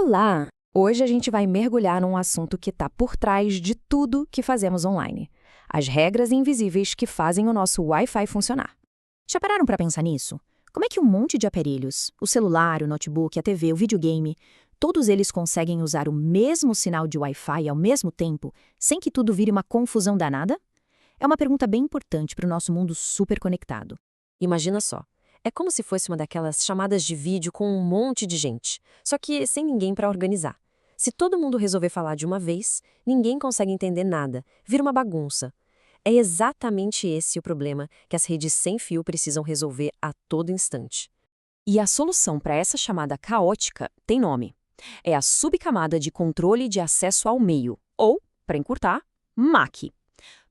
Olá! Hoje a gente vai mergulhar num assunto que está por trás de tudo que fazemos online. As regras invisíveis que fazem o nosso Wi-Fi funcionar. Já pararam para pensar nisso? Como é que um monte de aparelhos, o celular, o notebook, a TV, o videogame, todos eles conseguem usar o mesmo sinal de Wi-Fi ao mesmo tempo, sem que tudo vire uma confusão danada? É uma pergunta bem importante para o nosso mundo super conectado. Imagina só. É como se fosse uma daquelas chamadas de vídeo com um monte de gente, só que sem ninguém para organizar. Se todo mundo resolver falar de uma vez, ninguém consegue entender nada, vira uma bagunça. É exatamente esse o problema que as redes sem fio precisam resolver a todo instante. E a solução para essa chamada caótica tem nome. É a subcamada de controle de acesso ao meio, ou, para encurtar, MAC.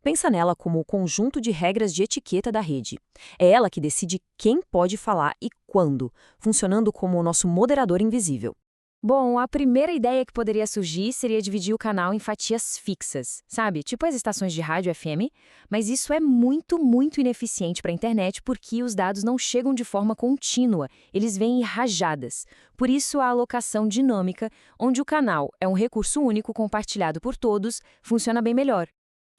Pensa nela como o conjunto de regras de etiqueta da rede. É ela que decide quem pode falar e quando, funcionando como o nosso moderador invisível. Bom, a primeira ideia que poderia surgir seria dividir o canal em fatias fixas, sabe? Tipo as estações de rádio FM, mas isso é muito ineficiente para a internet porque os dados não chegam de forma contínua, eles vêm em rajadas. Por isso, a alocação dinâmica, onde o canal é um recurso único compartilhado por todos, funciona bem melhor.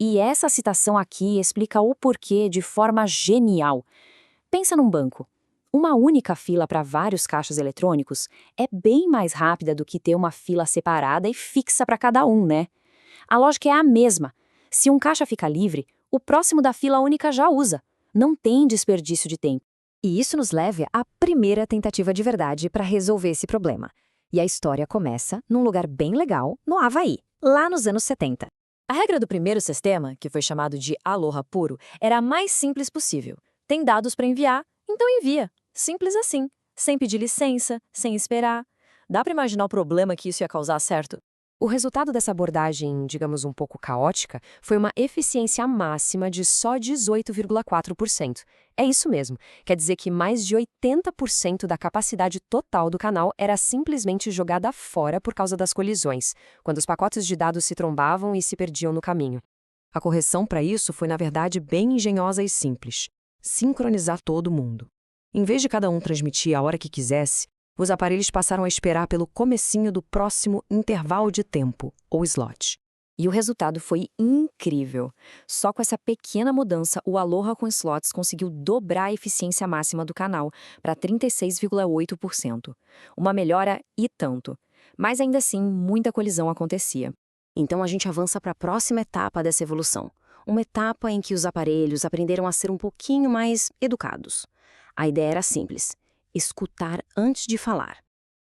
E essa citação aqui explica o porquê de forma genial. Pensa num banco. Uma única fila para vários caixas eletrônicos é bem mais rápida do que ter uma fila separada e fixa para cada um, né? A lógica é a mesma. Se um caixa fica livre, o próximo da fila única já usa. Não tem desperdício de tempo. E isso nos leva à primeira tentativa de verdade para resolver esse problema. E a história começa num lugar bem legal, no Havaí, lá nos anos 70. A regra do primeiro sistema, que foi chamado de Aloha Puro, era a mais simples possível. Tem dados para enviar, então envia. Simples assim, sem pedir licença, sem esperar. Dá para imaginar o problema que isso ia causar, certo? O resultado dessa abordagem, digamos um pouco caótica, foi uma eficiência máxima de só 18,4%. É isso mesmo, quer dizer que mais de 80% da capacidade total do canal era simplesmente jogada fora por causa das colisões, quando os pacotes de dados se trombavam e se perdiam no caminho. A correção para isso foi, na verdade, bem engenhosa e simples: sincronizar todo mundo. Em vez de cada um transmitir a hora que quisesse, os aparelhos passaram a esperar pelo comecinho do próximo intervalo de tempo, ou slot. E o resultado foi incrível. Só com essa pequena mudança, o Aloha com slots conseguiu dobrar a eficiência máxima do canal para 36,8%. Uma melhora e tanto. Mas ainda assim, muita colisão acontecia. Então a gente avança para a próxima etapa dessa evolução. Uma etapa em que os aparelhos aprenderam a ser um pouquinho mais educados. A ideia era simples: escutar antes de falar.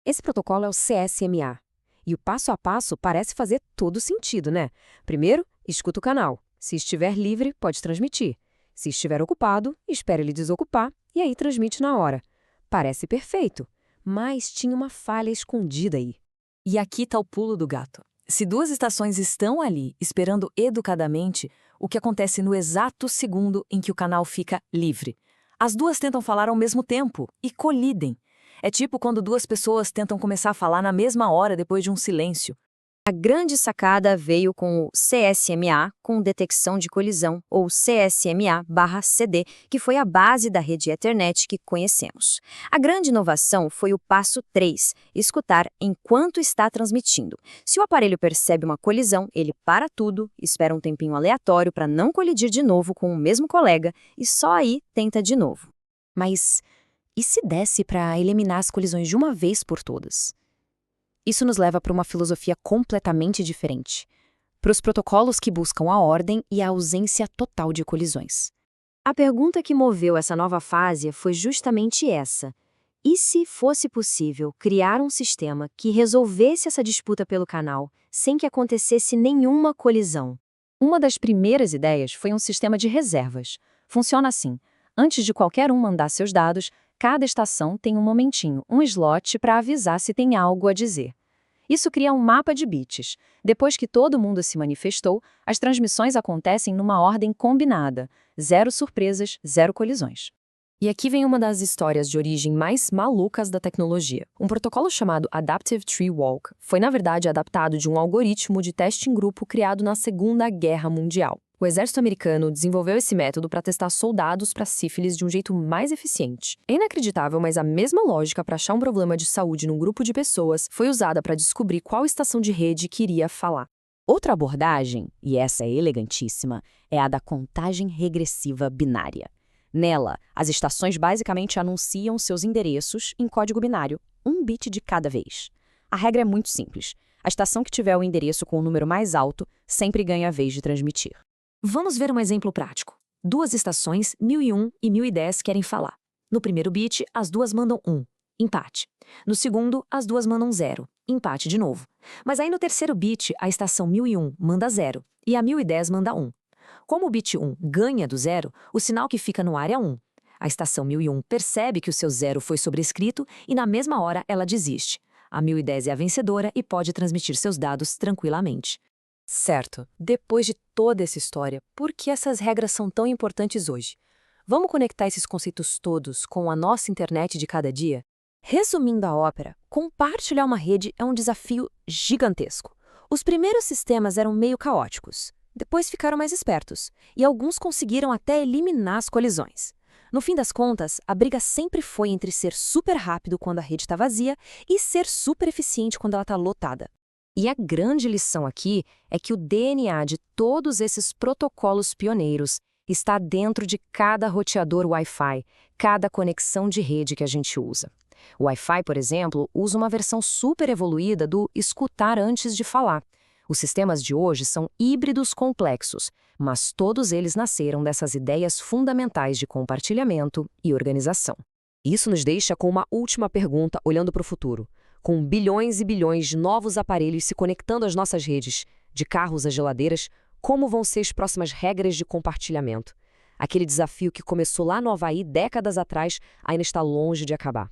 Esse protocolo é o CSMA. E o passo a passo parece fazer todo sentido, né? Primeiro, escuta o canal. Se estiver livre, pode transmitir. Se estiver ocupado, espere ele desocupar e aí transmite na hora. Parece perfeito, mas tinha uma falha escondida aí. E aqui está o pulo do gato. Se duas estações estão ali, esperando educadamente, o que acontece no exato segundo em que o canal fica livre? As duas tentam falar ao mesmo tempo e colidem. É tipo quando duas pessoas tentam começar a falar na mesma hora depois de um silêncio. A grande sacada veio com o CSMA, com detecção de colisão, ou CSMA/CD, que foi a base da rede Ethernet que conhecemos. A grande inovação foi o passo 3, escutar enquanto está transmitindo. Se o aparelho percebe uma colisão, ele para tudo, espera um tempinho aleatório para não colidir de novo com o mesmo colega e só aí tenta de novo. Mas e se desse para eliminar as colisões de uma vez por todas? Isso nos leva para uma filosofia completamente diferente, para os protocolos que buscam a ordem e a ausência total de colisões. A pergunta que moveu essa nova fase foi justamente essa: e se fosse possível criar um sistema que resolvesse essa disputa pelo canal sem que acontecesse nenhuma colisão? Uma das primeiras ideias foi um sistema de reservas. Funciona assim: antes de qualquer um mandar seus dados, cada estação tem um momentinho, um slot para avisar se tem algo a dizer. Isso cria um mapa de bits. Depois que todo mundo se manifestou, as transmissões acontecem numa ordem combinada. 0 surpresas, 0 colisões. E aqui vem uma das histórias de origem mais malucas da tecnologia. Um protocolo chamado Adaptive Tree Walk foi, na verdade, adaptado de um algoritmo de teste em grupo criado na Segunda Guerra Mundial. O exército americano desenvolveu esse método para testar soldados para sífilis de um jeito mais eficiente. É inacreditável, mas a mesma lógica para achar um problema de saúde num grupo de pessoas foi usada para descobrir qual estação de rede queria falar. Outra abordagem, e essa é elegantíssima, é a da contagem regressiva binária. Nela, as estações basicamente anunciam seus endereços em código binário, um bit de cada vez. A regra é muito simples. A estação que tiver o endereço com o número mais alto sempre ganha a vez de transmitir. Vamos ver um exemplo prático. Duas estações, 1001 e 1010, querem falar. No primeiro bit, as duas mandam 1, empate. No segundo, as duas mandam 0, empate de novo. Mas aí no terceiro bit, a estação 1001 manda 0 e a 1010 manda 1. Como o bit 1 ganha do 0, o sinal que fica no ar é 1. A estação 1001 percebe que o seu 0 foi sobrescrito e na mesma hora ela desiste. A 1010 é a vencedora e pode transmitir seus dados tranquilamente. Certo. Depois de toda essa história, por que essas regras são tão importantes hoje? Vamos conectar esses conceitos todos com a nossa internet de cada dia? Resumindo a ópera, compartilhar uma rede é um desafio gigantesco. Os primeiros sistemas eram meio caóticos. Depois ficaram mais espertos, e alguns conseguiram até eliminar as colisões. No fim das contas, a briga sempre foi entre ser super rápido quando a rede está vazia e ser super eficiente quando ela está lotada. E a grande lição aqui é que o DNA de todos esses protocolos pioneiros está dentro de cada roteador Wi-Fi, cada conexão de rede que a gente usa. O Wi-Fi, por exemplo, usa uma versão super evoluída do escutar antes de falar. Os sistemas de hoje são híbridos complexos, mas todos eles nasceram dessas ideias fundamentais de compartilhamento e organização. Isso nos deixa com uma última pergunta olhando para o futuro. Com bilhões e bilhões de novos aparelhos se conectando às nossas redes, de carros a geladeiras, como vão ser as próximas regras de compartilhamento? Aquele desafio que começou lá no Havaí décadas atrás ainda está longe de acabar.